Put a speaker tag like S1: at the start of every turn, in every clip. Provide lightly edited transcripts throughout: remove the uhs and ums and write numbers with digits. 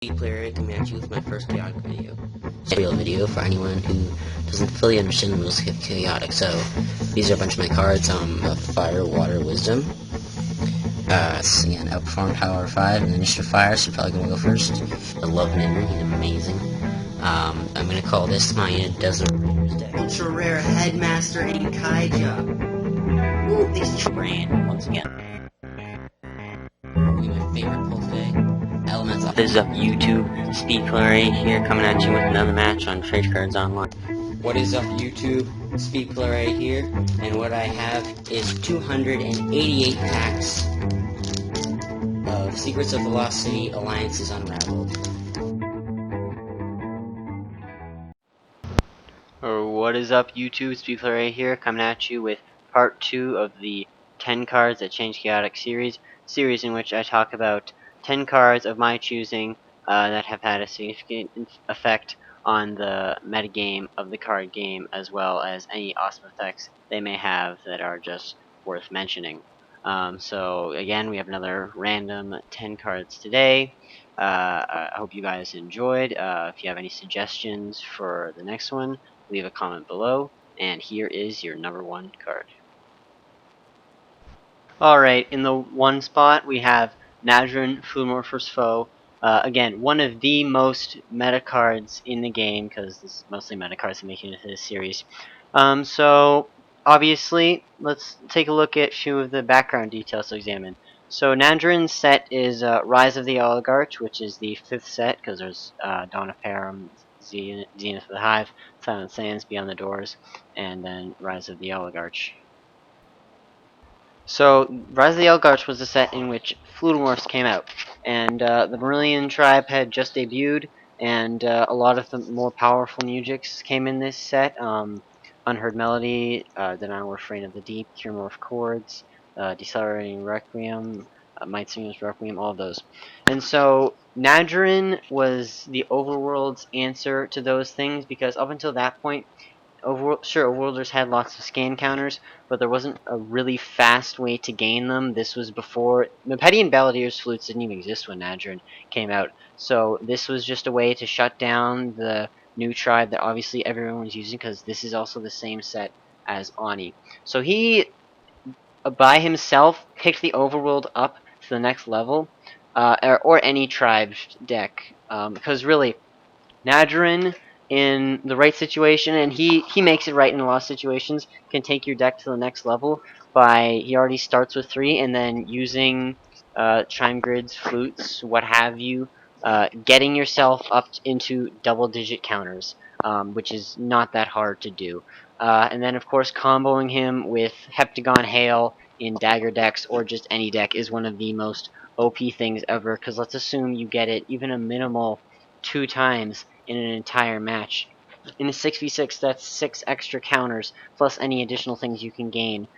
S1: Player coming at you with my first chaotic video. It's a real video for anyone who doesn't fully understand the rules of chaotic. So these are a bunch of my cards. Fire, Water, Wisdom. Again, outperformed Power 5 and Initiative Fire, so probably gonna go first. I love Naren, he's amazing. I'm gonna call this my Desert Raiders deck. Ultra Rare Headmaster in Kaija. Ooh, these brand once again. Probably my favorite pull today. Elements. This is up YouTube. Speedplayer right here coming at you with another match on Trade Cards Online. What is up YouTube? Speedplayer right here, and what I have is 288 packs of Secrets of the Lost City Alliances Unraveled.
S2: Or what is up YouTube, Speedplayer right here, coming at you with part 2 of the 10 cards that change Chaotic series in which I talk about 10 cards of my choosing that have had a significant effect on the metagame of the card game, as well as any awesome effects they may have that are just worth mentioning. So again, we have another random 10 cards today. I hope you guys enjoyed. If you have any suggestions for the next one, leave a comment below, and here is your number 1 card. Alright, in the 1 spot we have Naren, Fluidmorpher's Foe. Again, one of the most meta cards in the game, because this is mostly meta cards that make it into this series. So, obviously, let's take a look at a few of the background details to examine. So, Naren's set is Rise of the Oligarch, which is the 5th set, because there's Dawn of Param, Zenith of the Hive, Silent Sands, Beyond the Doors, and then Rise of the Oligarch. So, Rise of the Eldgarch was the set in which Fluidmorphs came out, and the Marillion tribe had just debuted, and a lot of the more powerful Mujiks came in this set. Unheard Melody, Denial Refrain of the Deep, Cure Morph Chords, Decelerating Requiem, Might Singer's Requiem, all of those. And so, Naren was the overworld's answer to those things, because up until that point, Overworlders had lots of scan counters, but there wasn't a really fast way to gain them. This was before Mepeti and Balladeer's flutes didn't even exist when Naren came out, so this was just a way to shut down the new tribe that obviously everyone was using, because this is also the same set as Ani. So he, by himself, picked the Overworld up to the next level, or any tribe deck, because really, Naren, in the right situation, and he makes it right in a lot of situations, can take your deck to the next level by, he already starts with 3, and then using chime grids, flutes, what have you, getting yourself up into double-digit counters, which is not that hard to do. And then, of course, comboing him with Heptagon Hail in dagger decks, or just any deck, is one of the most OP things ever, because let's assume you get it even a minimal 2 times in an entire match. In a 6v6, that's 6 extra counters, plus any additional things you can gain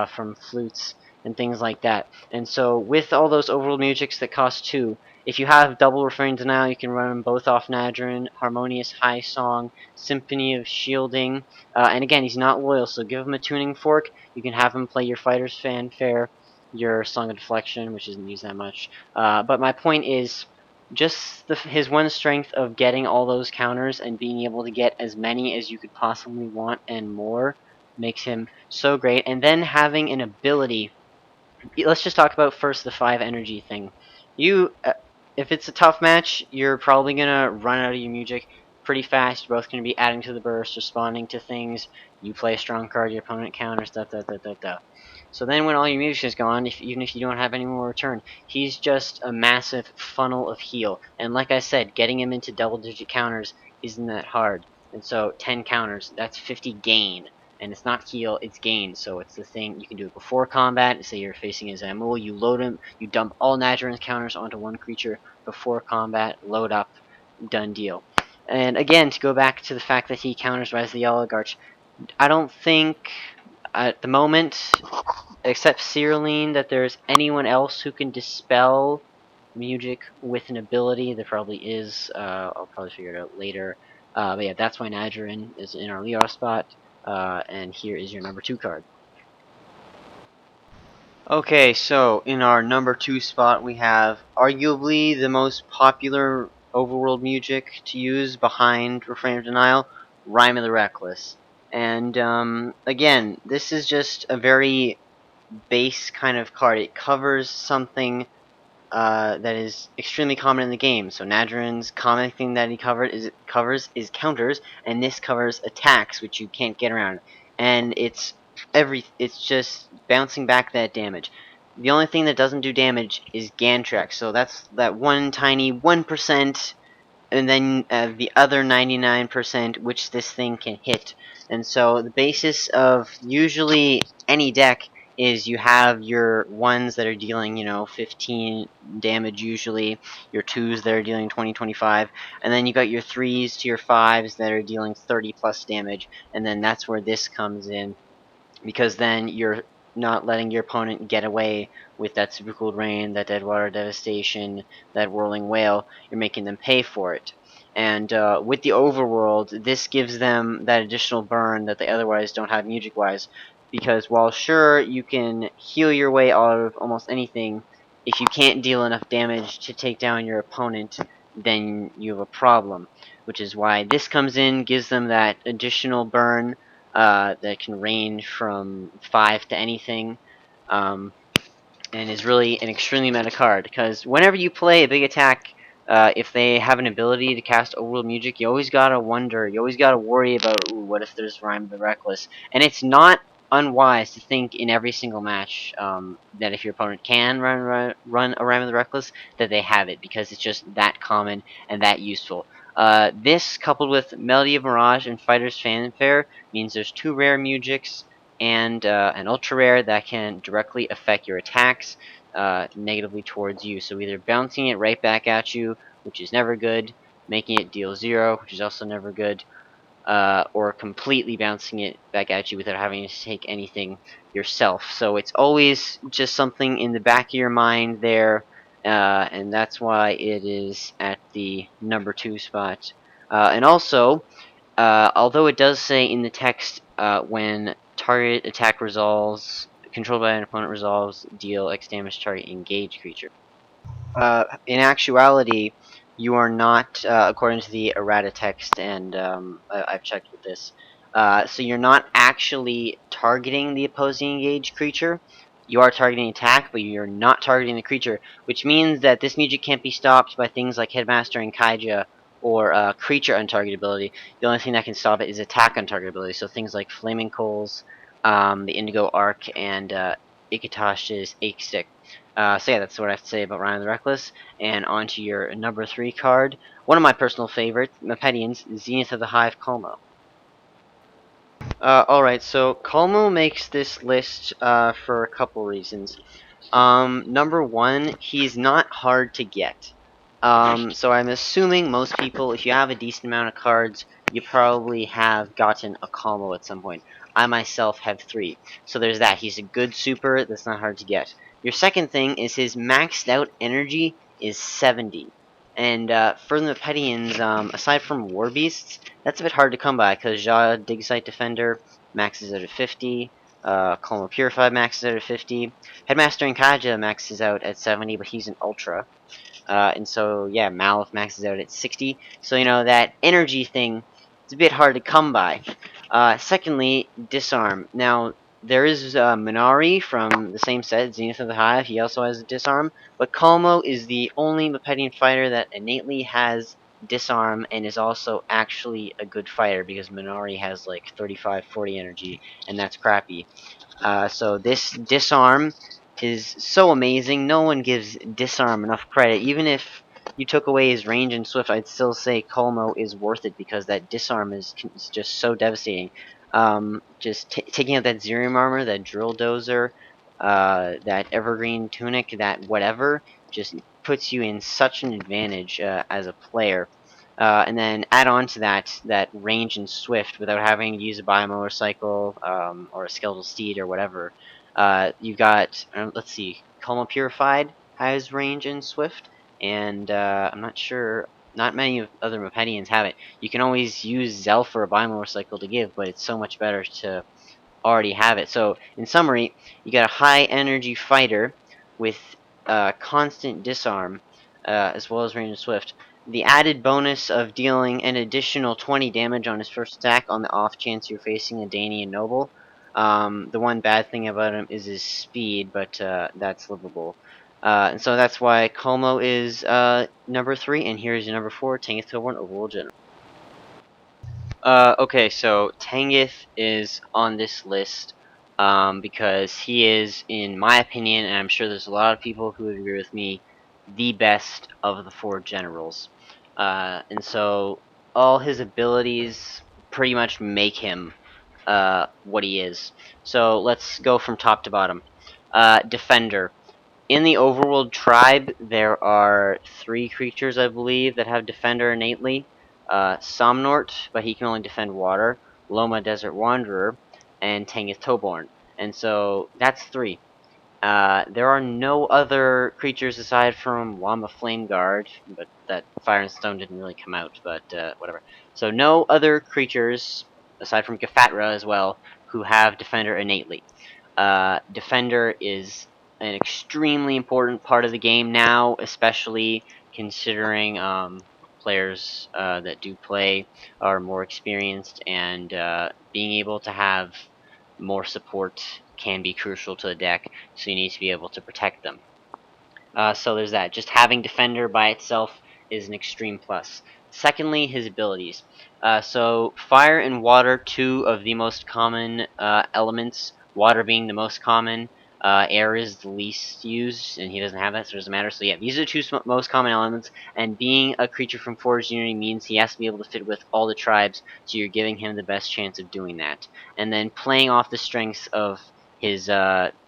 S2: from flutes and things like that. And so, with all those overworld Mujiks that cost 2, if you have double Refrain Denial, you can run them both off Naren, Harmonious High Song, Symphony of Shielding, and again, he's not loyal, so give him a tuning fork. You can have him play your Fighter's Fanfare, your Song of Deflection, which isn't used that much. But my point is, just his one strength of getting all those counters and being able to get as many as you could possibly want and more makes him so great. And then having an ability, let's just talk about first the 5 energy thing. If it's a tough match, you're probably gonna run out of your Mujik pretty fast. You're both gonna be adding to the burst, responding to things. You play a strong card, your opponent counters, da. So then when all your music is gone, even if you don't have any more return, he's just a massive funnel of heal. And like I said, getting him into double-digit counters isn't that hard. And so 10 counters, that's 50 gain. And it's not heal, it's gain. So it's the thing, you can do it before combat. Say you're facing his Zamul, you load him, you dump all Naren's counters onto one creature before combat, load up, done deal. And again, to go back to the fact that he counters Rise of the Oligarch, I don't think at the moment, except Cyrilene, that there's anyone else who can dispel Mujik with an ability. There probably is. I'll probably figure it out later. But yeah, that's why Naren is in our Leo spot. And here is your number 2 card. Okay, so in our number 2 spot we have arguably the most popular overworld music to use behind Refrain of Denial, Rhyme of the Reckless. And again, this is just a very base kind of card. It covers something that is extremely common in the game. So Najarin's common thing that he covers is counters, and this covers attacks, which you can't get around. And it's just bouncing back that damage. The only thing that doesn't do damage is Gantrax. So that's that one tiny 1%, and then the other 99% which this thing can hit. And so the basis of usually any deck is you have your ones that are dealing, 15 damage usually, your twos that are dealing 20, 25, and then you got your threes to your fives that are dealing 30 plus damage, and then that's where this comes in, because then you're not letting your opponent get away with that Super Cooled Rain, that Deadwater Devastation, that Whirling Whale. You're making them pay for it. And with the Overworld, this gives them that additional burn that they otherwise don't have music-wise. Because while sure, you can heal your way out of almost anything, if you can't deal enough damage to take down your opponent, then you have a problem. Which is why this comes in, gives them that additional burn, that can range from 5 to anything, um, and is really an extremely meta card, because whenever you play a big attack, if they have an ability to cast overworld music, you always gotta wonder, you always gotta worry about, ooh, what if there's Rhyme of the Reckless? And it's not unwise to think in every single match, that if your opponent can run a Rhyme of the Reckless, that they have it, because it's just that common and that useful. This, coupled with Melody of Mirage and Fighter's Fanfare, means there's 2 rare musics and an ultra rare that can directly affect your attacks negatively towards you. So either bouncing it right back at you, which is never good, making it deal 0, which is also never good, or completely bouncing it back at you without having to take anything yourself. So it's always just something in the back of your mind there, and that's why it is at the number 2 spot. And also, although it does say in the text, when target attack resolves, controlled by an opponent resolves, deal X damage to target engaged creature. In actuality, you are not, according to the errata text, and I've checked with this, so you're not actually targeting the opposing engaged creature. You are targeting attack, but you're not targeting the creature, which means that this music can't be stopped by things like Headmaster and Kaija, or creature untargetability. The only thing that can stop it is attack untargetability, so things like Flaming Coals, the Indigo Arc, and Ikitosh's Ache Stick. So yeah, that's what I have to say about Ryan the Reckless. And on to your number 3 card, one of my personal favorites, Mepedian's Zenith of the Hive Cuomo. Alright, so Cuomo makes this list for a couple reasons. Number 1, he's not hard to get. So I'm assuming most people, if you have a decent amount of cards, you probably have gotten a Cuomo at some point. I myself have 3. So there's that. He's a good super that's not hard to get. Your second thing is his maxed out energy is 70. And for the Mepedians, aside from War Beasts, that's a bit hard to come by, because Ja Digsite Defender maxes out at 50, Cuomo Purified maxes out at 50, Headmaster and Kaja maxes out at 70, but he's an Ultra. And so, yeah, Malif maxes out at 60. So, that energy thing, it's a bit hard to come by. Secondly, Disarm. Now, there is Minari from the same set, Zenith of the Hive. He also has a Disarm. But Cuomo is the only Mepedian fighter that innately has Disarm and is also actually a good fighter, because Minari has like 35, 40 energy, and that's crappy. So this Disarm is so amazing. No one gives Disarm enough credit. Even if you took away his range and Swift, I'd still say Colmo is worth it, because that Disarm is just so devastating. Just taking out that Zerium armor, that Drill Dozer, that Evergreen Tunic, that whatever, just puts you in such an advantage as a player. And then add on to that range and Swift without having to use a biomotorcycle, or a skeletal steed or whatever. You got, let's see, Coma Purified has range and Swift, and I'm not sure, not many of other Mepedians have it. You can always use Zelf or a biomotorcycle to give, but it's so much better to already have it. So, in summary, you got a high energy fighter with constant disarm, as well as range and Swift. the added bonus of dealing an additional 20 damage on his first attack on the off chance you're facing a Danian Noble. The one bad thing about him is his speed, but that's livable. And so that's why Cuomo is number 3, and here's your number 4, Tangeth Toborn Overworld General. Okay, so Tangeth is on this list because he is, in my opinion, and I'm sure there's a lot of people who would agree with me, the best of the 4 generals. And so all his abilities pretty much make him what he is. So let's go from top to bottom. Defender. In the overworld tribe, there are 3 creatures, I believe, that have Defender innately. Somnort, but he can only defend water. Loma Desert Wanderer, and Tangeth Toborn. And so that's 3. There are no other creatures aside from Llama Flame Guard, but that Fire and Stone didn't really come out, but whatever. So no other creatures, aside from Gafatra as well, who have Defender innately. Defender is an extremely important part of the game now, especially considering players that do play are more experienced, and being able to have more support can be crucial to the deck, so you need to be able to protect them. So there's that. Just having Defender by itself is an extreme plus. Secondly, his abilities. So Fire and Water, 2 of the most common elements. Water being the most common. Air is the least used, and he doesn't have that, so it doesn't matter. So yeah, these are the 2 most common elements, and being a creature from Forest Unity means he has to be able to fit with all the tribes, so you're giving him the best chance of doing that. And then playing off the strengths of his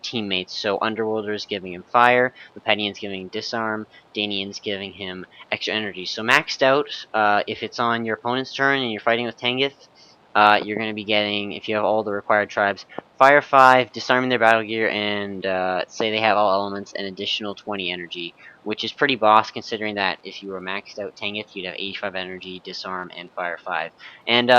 S2: teammates. So Underworlder's giving him fire, Lepetian's giving him disarm, Danian's giving him extra energy. So maxed out, if it's on your opponent's turn and you're fighting with Tangeth, you're going to be getting, if you have all the required tribes, Fire 5, disarming their battle gear, and say they have all elements, an additional 20 energy, which is pretty boss considering that if you were maxed out Tangeth, you'd have 85 energy, disarm, and Fire 5. And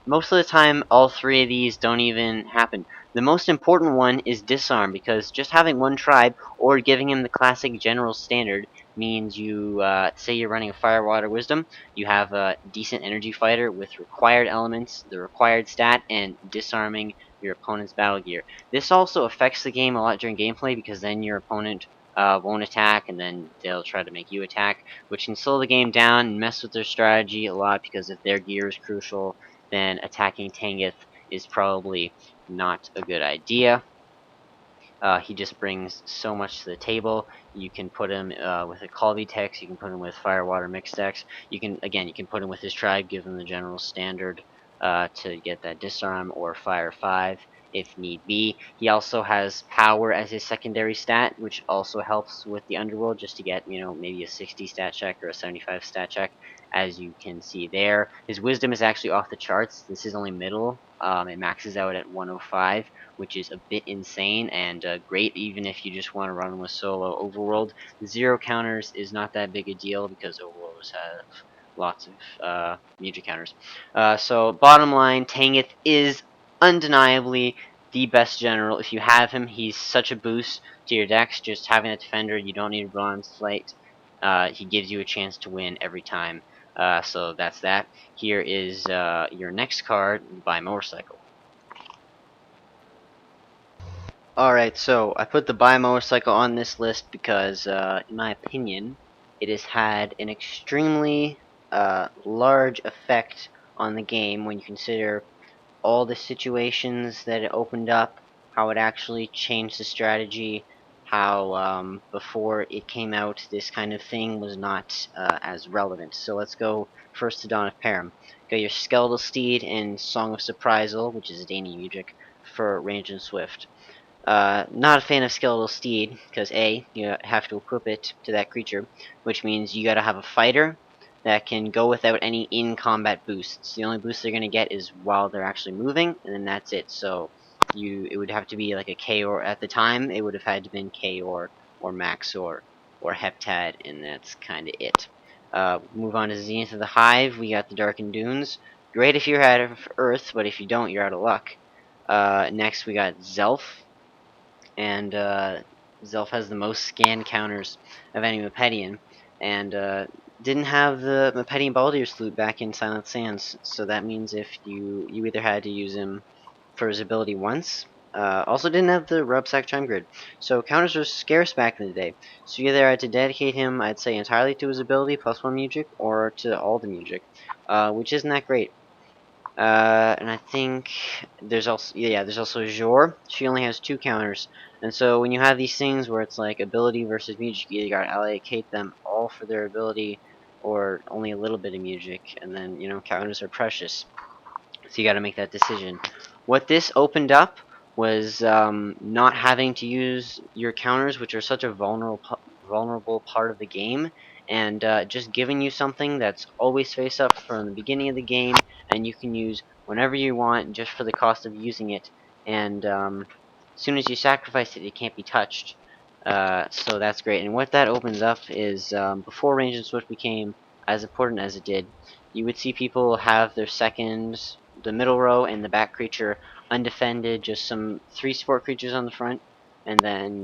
S2: most of the time, all 3 of these don't even happen. The most important one is disarm, because just having one tribe or giving him the classic general standard means you say you're running a fire water wisdom, you have a decent energy fighter with required elements, the required stat, and disarming your opponent's battle gear. This also affects the game a lot during gameplay, because then your opponent won't attack, and then they'll try to make you attack, which can slow the game down and mess with their strategy a lot, because if their gear is crucial, then attacking Tangeth is probably not a good idea. He just brings so much to the table. You can put him with a Colby text. You can put him with Firewater mixed decks. You can put him with his tribe, give him the general standard to get that disarm or Fire 5 if need be. He also has power as his secondary stat, which also helps with the underworld, just to get maybe a 60 stat check or a 75 stat check, as you can see there. His wisdom is actually off the charts. This is only middle. It maxes out at 105, which is a bit insane and great even if you just want to run with solo overworld. 0 counters is not that big a deal because overworlders have lots of music counters. So bottom line, Tangeth is undeniably the best general. If you have him, he's such a boost to your decks. Just having a defender, you don't need a bronze slate. He gives you a chance to win every time. So that's that. Here is your next card, by Motorcycle. Alright, so I put the Bi-Motorcycle on this list because, in my opinion, it has had an extremely large effect on the game when you consider all the situations that it opened up, how it actually changed the strategy, how before it came out this kind of thing was not as relevant. So let's go first to Dawn of Param. Got your Skeletal Steed and Song of Surprisal, which is a Danian music, for range and swift. Not a fan of Skeletal Steed, because A, you have to equip it to that creature, which means you gotta have a fighter that can go without any in-combat boosts. The only boost they're gonna get is while they're actually moving, and then that's it. So it would have to be like a K-Or. At the time, it would have had to been K-Or, or Maxor, or Heptad, and that's kinda it. Move on to Zenith of the Hive, we got the Darkened Dunes. Great if you're out of Earth, but if you don't, you're out of luck. Next, we got Zelf, and Zelf has the most scan counters of any Mepedian, and didn't have the Mepeti Baldier's flute back in Silent Sands, so that means if you either had to use him for his ability once. Also didn't have the Rubsack Chime Grid, so counters were scarce back in the day. So you either had to dedicate him, I'd say, entirely to his ability plus one music, or to all the music, which isn't that great. And I think there's also Jor. She only has two counters, and so when you have these things where it's like ability versus music, you either gotta allocate them all for their ability, or only a little bit of music, and then counters are precious. So you got to make that decision. What this opened up was not having to use your counters, which are such a vulnerable part of the game, and just giving you something that's always face up from the beginning of the game, and you can use whenever you want, just for the cost of using it. And as soon as you sacrifice it, it can't be touched. So that's great. And what that opens up is before Range and Swift became as important as it did, you would see people have their seconds, the middle row and the back creature undefended, just some three support creatures on the front, and then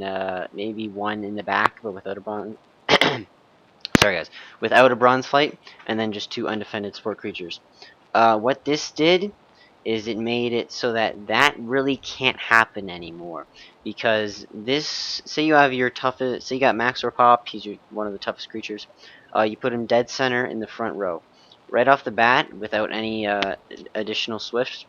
S2: maybe one in the back, but without a bronze. Sorry, guys, without a bronze flight, and then just two undefended support creatures. What this did is it made it so that that really can't happen anymore, because this, say you have your toughest, say you got Max or Pop, one of the toughest creatures. You put him dead center in the front row, right off the bat, without any additional swifts.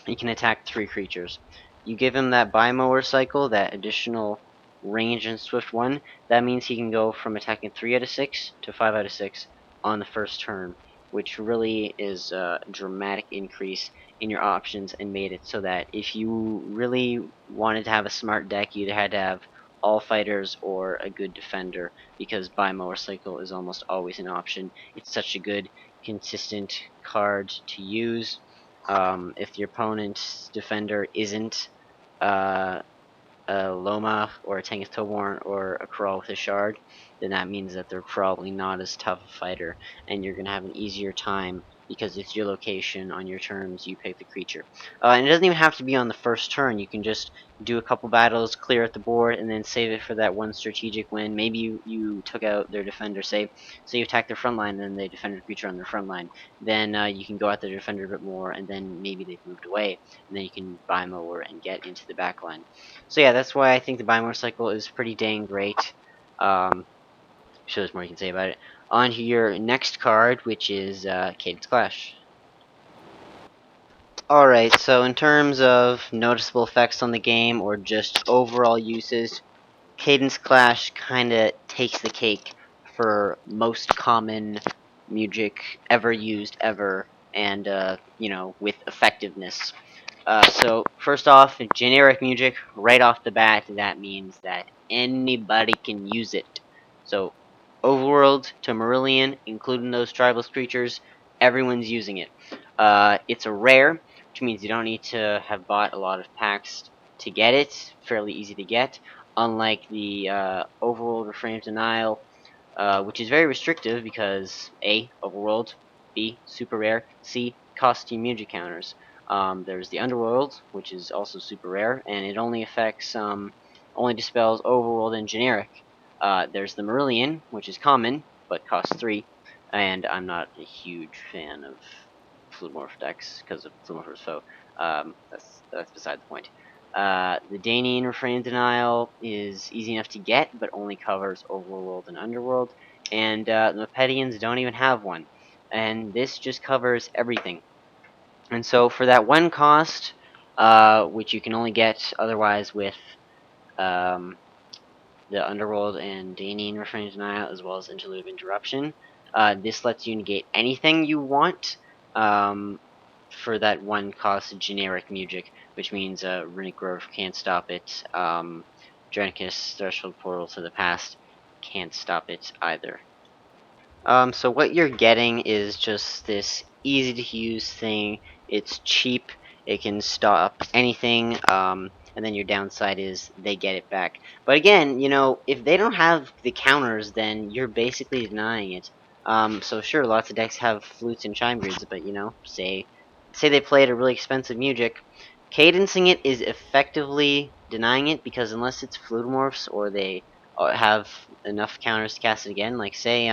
S2: He can attack three creatures. You give him that Bimower cycle, that additional range and swift one. That means he can go from attacking 3 out of 6 to 5 out of 6 on the first turn, which really is a dramatic increase in your options, and made it so that if you really wanted to have a smart deck, you either had to have all fighters or a good defender, because Bimower cycle is almost always an option. It's such a good, consistent card to use. If your opponent's defender isn't uh, a Loma or a Tangeth Toborn or a Crawl with a Shard, then that means that they're probably not as tough a fighter, and you're going to have an easier time because it's your location, on your terms, you pick the creature. And it doesn't even have to be on the first turn. You can just do a couple battles, clear out the board, and then save it for that one strategic win. Maybe you took out their defender, say you attack their front line, and then they defended a creature on their front line. Then you can go at their defender a bit more, and then maybe they've moved away, and then you can buy mower and get into the back line. So yeah, that's why I think the buy cycle is pretty dang great. Sure, there's more you can say about it. On to your next card, which is Cadence Clash. Alright, so in terms of noticeable effects on the game, or just overall uses, Cadence Clash kinda takes the cake for most common music ever used ever, and with effectiveness. So first off, generic music right off the bat. That means that anybody can use it. So overworld to Marillion, including those tribalist creatures, everyone's using it. It's a rare, which means you don't need to have bought a lot of packs to get it. Fairly easy to get, unlike the overworld refrain of denial, which is very restrictive because A, overworld, B, super rare, C, costs you music counters. There's the underworld, which is also super rare, and it only affects, only dispels overworld and generic. There's the Marillion, which is common, but costs 3, and I'm not a huge fan of Fluidmorph decks because of Fluidmorph's foe. That's beside the point. The Danian Refrain Denial is easy enough to get, but only covers Overworld and Underworld, and the Mepetians don't even have one. And this just covers everything. And so for that one cost, which you can only get otherwise with um, the Underworld and Danian Refrain Denial, as well as Interlude of Interruption, this lets you negate anything you want. For that one cost generic music, which means Runic Grove can't stop it. Drenicus Threshold Portal to the Past can't stop it either. So what you're getting is just this easy to use thing. It's cheap. It can stop anything. And then your downside is they get it back. But again, if they don't have the counters, then you're basically denying it. So sure, lots of decks have flutes and chime grids, but say they played a really expensive music, cadencing it is effectively denying it, because unless it's fluid morphs or they have enough counters to cast it again, like say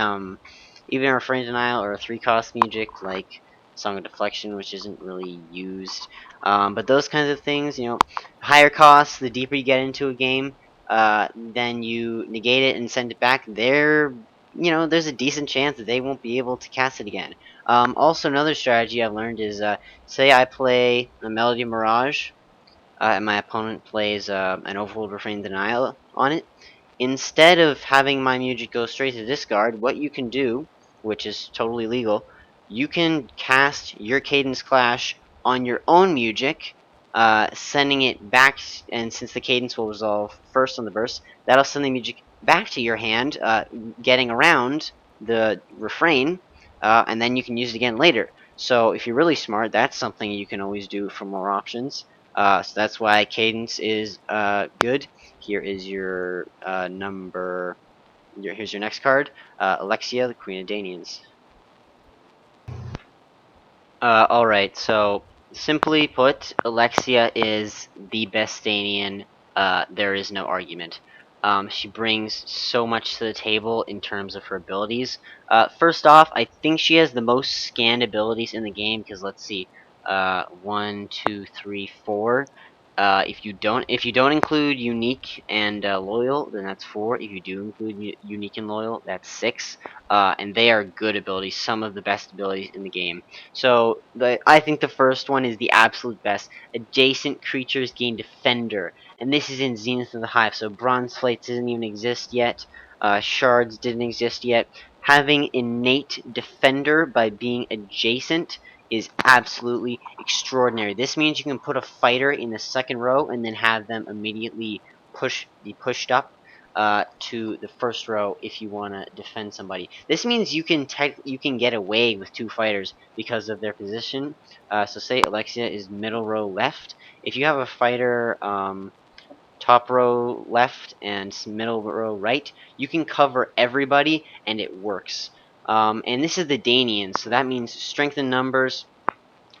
S2: even a Refrain Denial or a 3-cost music like Song of Deflection, which isn't really used. But those kinds of things, higher costs, the deeper you get into a game, then you negate it and send it back. There's a decent chance that they won't be able to cast it again. Also, another strategy I've learned is, say I play a Melody Mirage, and my opponent plays an Overworld Refrain Denial on it. Instead of having my music go straight to discard, what you can do, which is totally legal, you can cast your Cadence Clash on your own music, sending it back, and since the Cadence will resolve first on the burst, that'll send the music back to your hand, getting around the refrain, and then you can use it again later. So if you're really smart, that's something you can always do for more options. So that's why Cadence is good. Here is your here's your next card, Alexia, the Queen of Danians. Alright, so simply put, Alexia is the best Danian. There is no argument. She brings so much to the table in terms of her abilities. First off, I think she has the most scanned abilities in the game, because let's see, 1, 2, 3, 4. If you don't include unique and loyal, then that's 4. If you do include unique and loyal, that's 6. And they are good abilities, some of the best abilities in the game. So I think the first one is the absolute best. Adjacent creatures gain Defender, and this is in Zenith of the Hive. So Bronze Slates doesn't even exist yet. Shards didn't exist yet. Having innate Defender by being adjacent is absolutely extraordinary. This means you can put a fighter in the second row and then have them immediately be pushed up to the first row if you want to defend somebody. This means you can get away with 2 fighters because of their position. So say Alexia is middle row left. If you have a fighter top row left and middle row right, you can cover everybody and it works. And this is the Danian, so that means strength in numbers.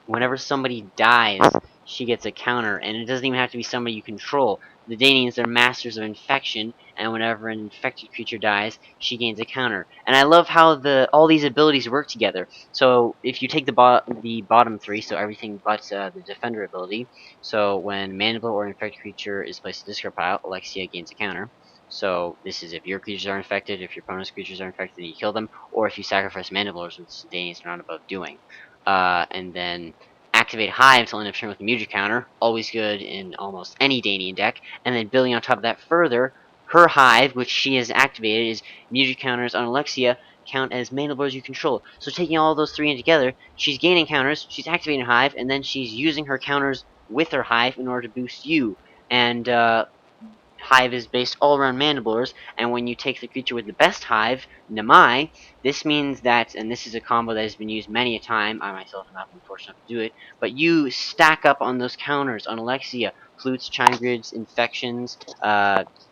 S2: Whenever somebody dies, she gets a counter, and it doesn't even have to be somebody you control. The Danians are masters of infection, and whenever an infected creature dies, she gains a counter. And I love how all these abilities work together. So if you take the bottom 3, so everything but the Defender ability, so when Mandible or infected creature is placed in the discard pile, Alexia gains a counter. So this is if your creatures are infected, if your opponent's creatures are infected, and you kill them, or if you sacrifice Mandiblers, which the Danians are not above doing. And then activate Hive to end up turn with a music counter, always good in almost any Danian deck. And then building on top of that further, her Hive, which she has activated, is music counters on Alexia count as main abilities you control. So taking all those 3 in together, she's gaining counters, she's activating Hive, and then she's using her counters with her Hive in order to boost you. And Hive is based all around Mandiblers, and when you take the creature with the best Hive, Namai, this means that, and this is a combo that has been used many a time, I myself have not been fortunate enough to do it, but you stack up on those counters on Alexia, Flutes, Chime Grids, Infections,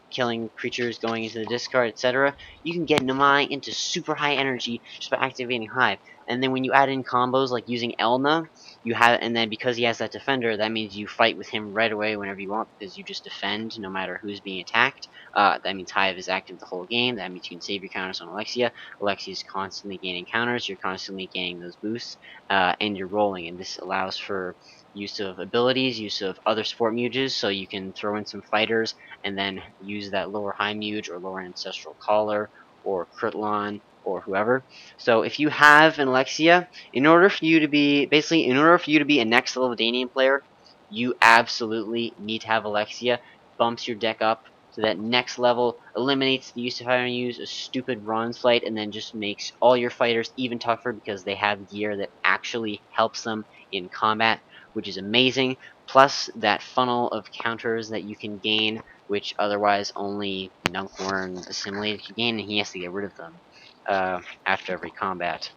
S2: killing creatures going into the discard, etc. You can get Namai into super high energy just by activating Hive. And then when you add in combos like using Elna, and then because he has that defender, that means you fight with him right away whenever you want because you just defend no matter who's being attacked. That means Hive is active the whole game. That means you can save your counters on Alexia. Alexia is constantly gaining counters. You're constantly gaining those boosts, and you're rolling. And this allows for use of abilities, use of other support muges, so you can throw in some fighters and then use that lower high muge or lower ancestral caller or Kritlon or whoever. So if you have an Alexia, in order for you to be a next level Danian player, you absolutely need to have Alexia. Bumps your deck up to that next level, eliminates the use of having to use a stupid bronze fight, and then just makes all your fighters even tougher because they have gear that actually helps them in combat, which is amazing. Plus that funnel of counters that you can gain, which otherwise only Nunkhorn assimilated can gain, and he has to get rid of them after every combat.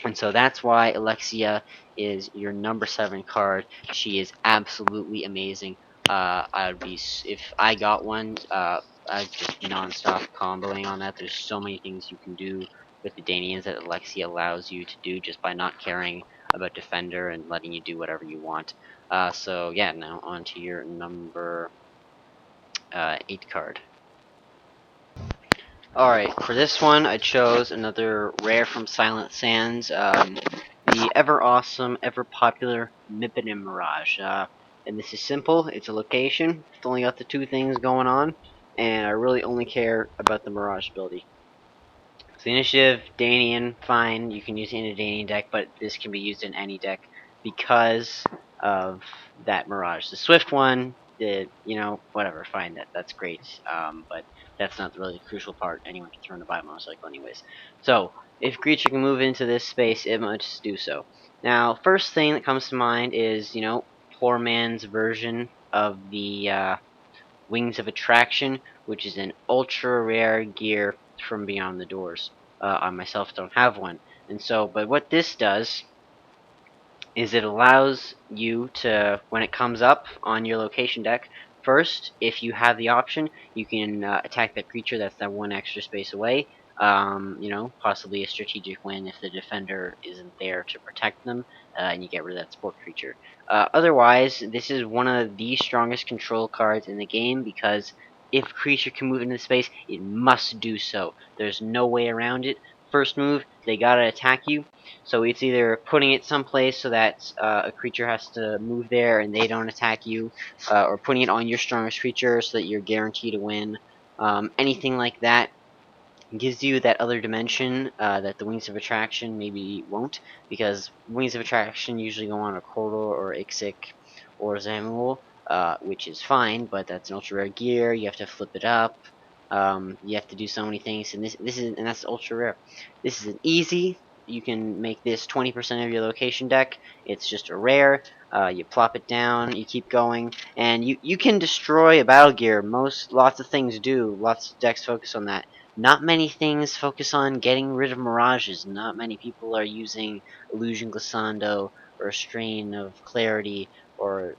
S2: And so that's why Alexia is your number 7 card. She is absolutely amazing. If I got one, I'd just non-stop comboing on that. There's so many things you can do with the Danians that Alexia allows you to do just by not caring about Defender and letting you do whatever you want. So yeah, now on to your number 8 card. Alright, for this one, I chose another rare from Silent Sands, the ever awesome, ever popular Mippenin Mirage. And this is simple, it's a location, it's only got the two things going on, and I really only care about the Mirage ability. So initiative, Danian, fine, you can use it in a Danian deck, but this can be used in any deck because of that Mirage. The Swift one, whatever, fine, that's great, but that's not really the crucial part. Anyone can throw in a Biomotorcycle anyways. So, if a creature can move into this space, it must do so. Now, first thing that comes to mind is, poor man's version of the Wings of Attraction, which is an ultra rare gear from Beyond the Doors. I myself don't have one, and so, but what this does is it allows you to, when it comes up on your location deck, first, if you have the option, you can attack that creature that's that one extra space away. Possibly a strategic win if the defender isn't there to protect them, and you get rid of that sport creature. Otherwise, this is one of the strongest control cards in the game because if a creature can move into space, it must do so. There's no way around it. First move, they gotta attack you. So it's either putting it someplace so that a creature has to move there and they don't attack you, or putting it on your strongest creature so that you're guaranteed to win. Anything like that gives you that other dimension that the Wings of Attraction maybe won't, because Wings of Attraction usually go on a Corridor or Ixik or Zamul, which is fine, but that's an ultra rare gear. You have to flip it up. You have to do so many things, and that's ultra rare. This is an easy. You can make this 20% of your location deck. It's just a rare. You plop it down. You keep going, and you can destroy a battle gear. Lots of things do. Lots of decks focus on that. Not many things focus on getting rid of mirages. Not many people are using Illusion Glissando or a Strain of Clarity or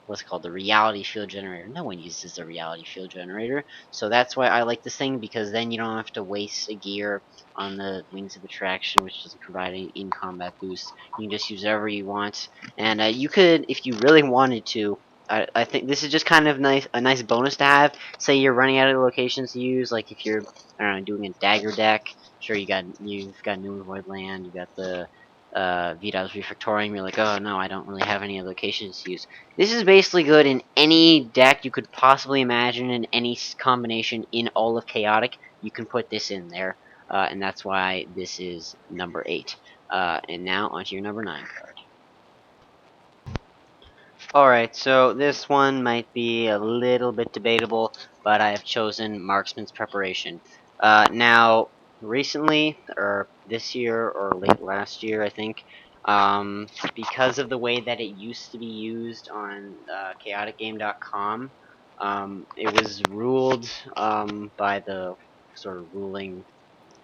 S2: what's it called, the Reality Field Generator. No one uses the Reality Field Generator, so that's why I like this thing, because then you don't have to waste a gear on the Wings of Attraction, which doesn't provide any in-combat boost. You can just use whatever you want, and you could, if you really wanted to. I think this is just kind of a nice bonus to have. Say you're running out of locations to use, like if you're, I don't know, doing a dagger deck. Sure, you've got New Void Land, you got the Vidal's Refactorium. You're like, oh no, I don't really have any locations to use. This is basically good in any deck you could possibly imagine, in any combination in all of Chaotic. You can put this in there, and that's why this is number 8. And now onto your number 9 card. Alright, so this one might be a little bit debatable, but I have chosen Marksman's Preparation. Now, recently, or this year, or late last year, I think, because of the way that it used to be used on chaoticgame.com, it was ruled by the sort of ruling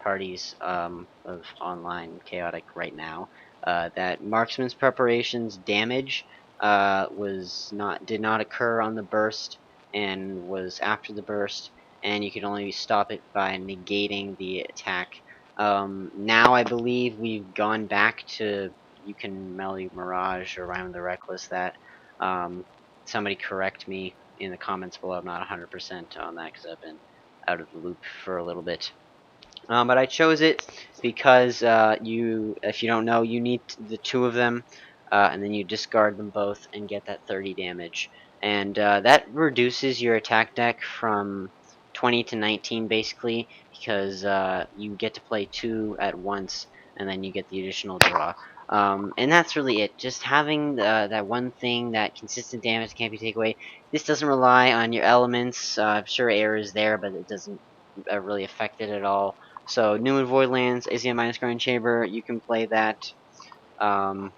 S2: parties of online chaotic right now, that Marksman's Preparation's damage did not occur on the burst and was after the burst, and you could only stop it by negating the attack. Now I believe we've gone back to, you can melee Mirage or Rhyme of the Reckless that. Somebody correct me in the comments below. I'm not 100% on that because I've been out of the loop for a little bit. But I chose it because if you don't know, you need the two of them, and then you discard them both and get that 30 damage. And that reduces your attack deck from 20 to 19 basically, because you get to play 2 at once, and then you get the additional draw. And that's really it. Just having that one thing, that consistent damage can't be taken away. This doesn't rely on your elements. I'm sure air is there, but it doesn't really affect it at all. So New and Voidlands, ACM minus Grand Chamber, you can play that. Um,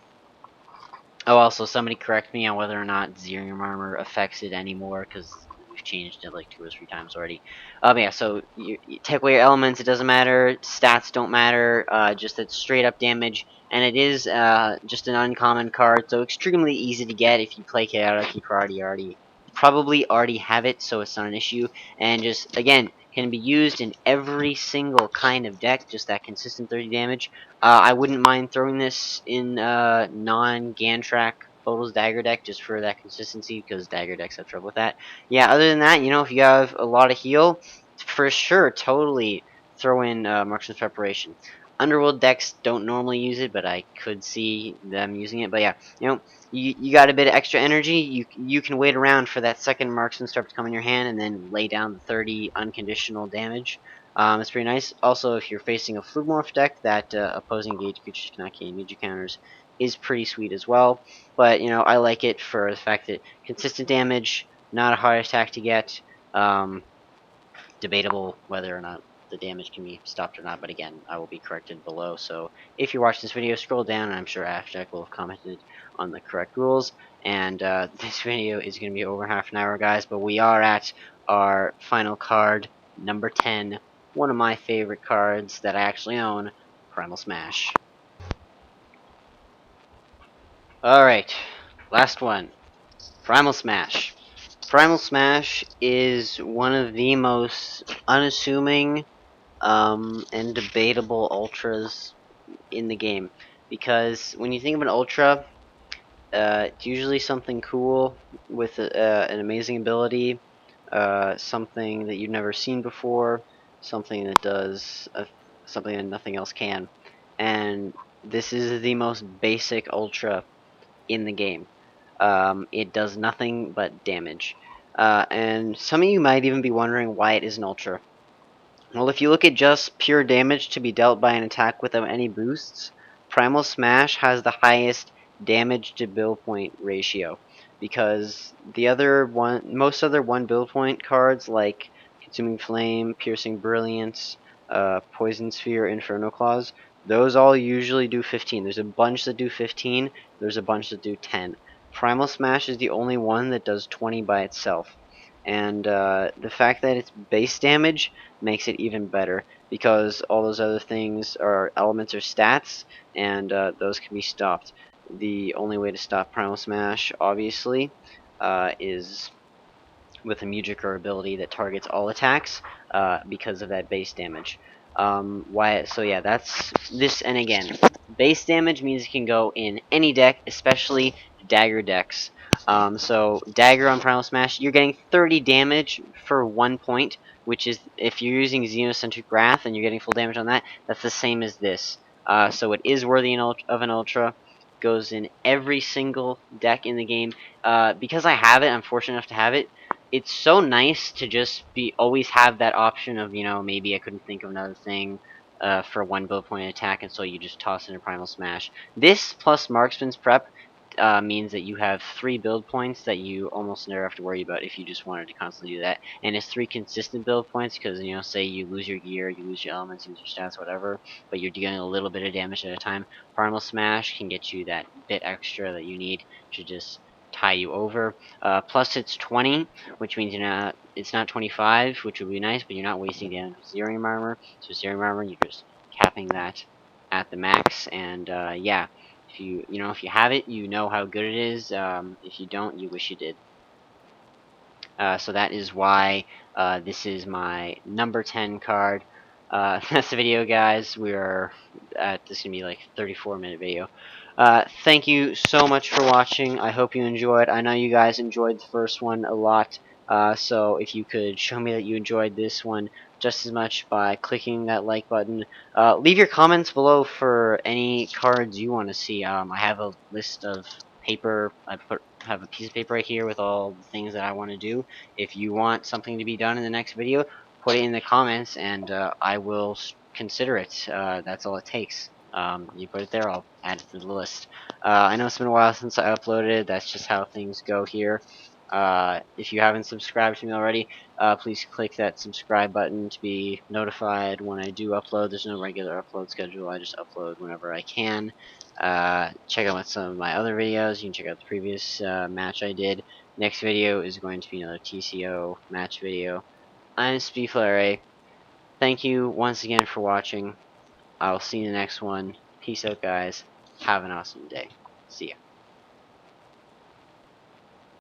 S2: also, somebody correct me on whether or not Zerium Armor affects it anymore, because we've changed it like 2 or 3 times already. Yeah, so you take away your elements, it doesn't matter, stats don't matter, just that straight up damage, and it is just an uncommon card, so extremely easy to get if you play Chaotic. You probably already have it, so it's not an issue, and just, again, can be used in every single kind of deck, just that consistent 30 damage. I wouldn't mind throwing this in non-Gantrak Photos Dagger deck just for that consistency, because Dagger decks have trouble with that. Yeah, other than that, if you have a lot of heal, for sure, totally throw in Marksman's Preparation. Underworld decks don't normally use it, but I could see them using it. But yeah, you got a bit of extra energy. You can wait around for that second Marksman start to come in your hand, and then lay down the 30 unconditional damage. It's pretty nice. Also, if you're facing a Flugmorph deck, that opposing engaged creatures cannot gain immediate counters is pretty sweet as well. But I like it for the fact that consistent damage, not a hard attack to get. Um, Debatable whether or not the damage can be stopped or not, but again, I will be corrected below. So if you're watching this video, scroll down, and I'm sure Afjack will have commented on the correct rules. And this video is going to be over half an hour, guys, but we are at our final card, number 10, one of my favorite cards that I actually own, Primal Smash. Alright, last one, Primal Smash. Primal Smash is one of the most unassuming and debatable ultras in the game, because when you think of an ultra, it's usually something cool with an amazing ability, something that you've never seen before, something that does something that nothing else can, and this is the most basic ultra in the game. It does nothing but damage, and some of you might even be wondering why it is an ultra. Well, if you look at just pure damage to be dealt by an attack without any boosts, Primal Smash has the highest damage to build point ratio, because most other one build point cards like Consuming Flame, Piercing Brilliance, Poison Sphere, Inferno Claws, those all usually do 15. There's a bunch that do 15. There's a bunch that do 10. Primal Smash is the only one that does 20 by itself. And the fact that it's base damage makes it even better, because all those other things are elements or stats, and those can be stopped. The only way to stop Primal Smash, obviously, is with a Mujikar ability that targets all attacks because of that base damage. Why? So yeah, that's this. And again, base damage means it can go in any deck, especially dagger decks. So dagger on Primal Smash, you're getting 30 damage for 1 point, which is, if you're using Xenocentric Wrath and you're getting full damage on that, that's the same as this. So it is worthy of an ultra. Goes in every single deck in the game. Because I have it, I'm fortunate enough to have it. It's so nice to just always have that option of, maybe I couldn't think of another thing for one build point attack, and so you just toss in a Primal Smash. This plus Marksman's Prep means that you have 3 build points that you almost never have to worry about if you just wanted to constantly do that. And it's 3 consistent build points, because, say you lose your gear, you lose your elements, you lose your stats, whatever, but you're dealing a little bit of damage at a time. Primal Smash can get you that bit extra that you need to just tie you over. Plus it's 20, which means it's not 25, which would be nice, but you're not wasting damage with Zerium Armor. So Zerium Armor, you're just capping that at the max, and yeah, if you have it, you know how good it is. If you don't, you wish you did. So that is why this is my number 10 card. That's the video, guys. This is gonna be like a 34-minute video. Thank you so much for watching. I hope you enjoyed. I know you guys enjoyed the first one a lot. So if you could show me that you enjoyed this one just as much by clicking that like button. Leave your comments below for any cards you want to see. I have a list of paper. Have a piece of paper right here with all the things that I want to do. If you want something to be done in the next video, put it in the comments, and I will consider it. That's all it takes. You put it there, I'll add it to the list. I know it's been a while since I uploaded. That's just how things go here. If you haven't subscribed to me already, please click that subscribe button to be notified when I do upload. There's no regular upload schedule. I just upload whenever I can. Check out some of my other videos. You can check out the previous match I did. Next video is going to be another TCO match video. I'm Speedflare. Thank you once again for watching. I'll see you in the next one. Peace out, guys. Have an awesome day. See ya.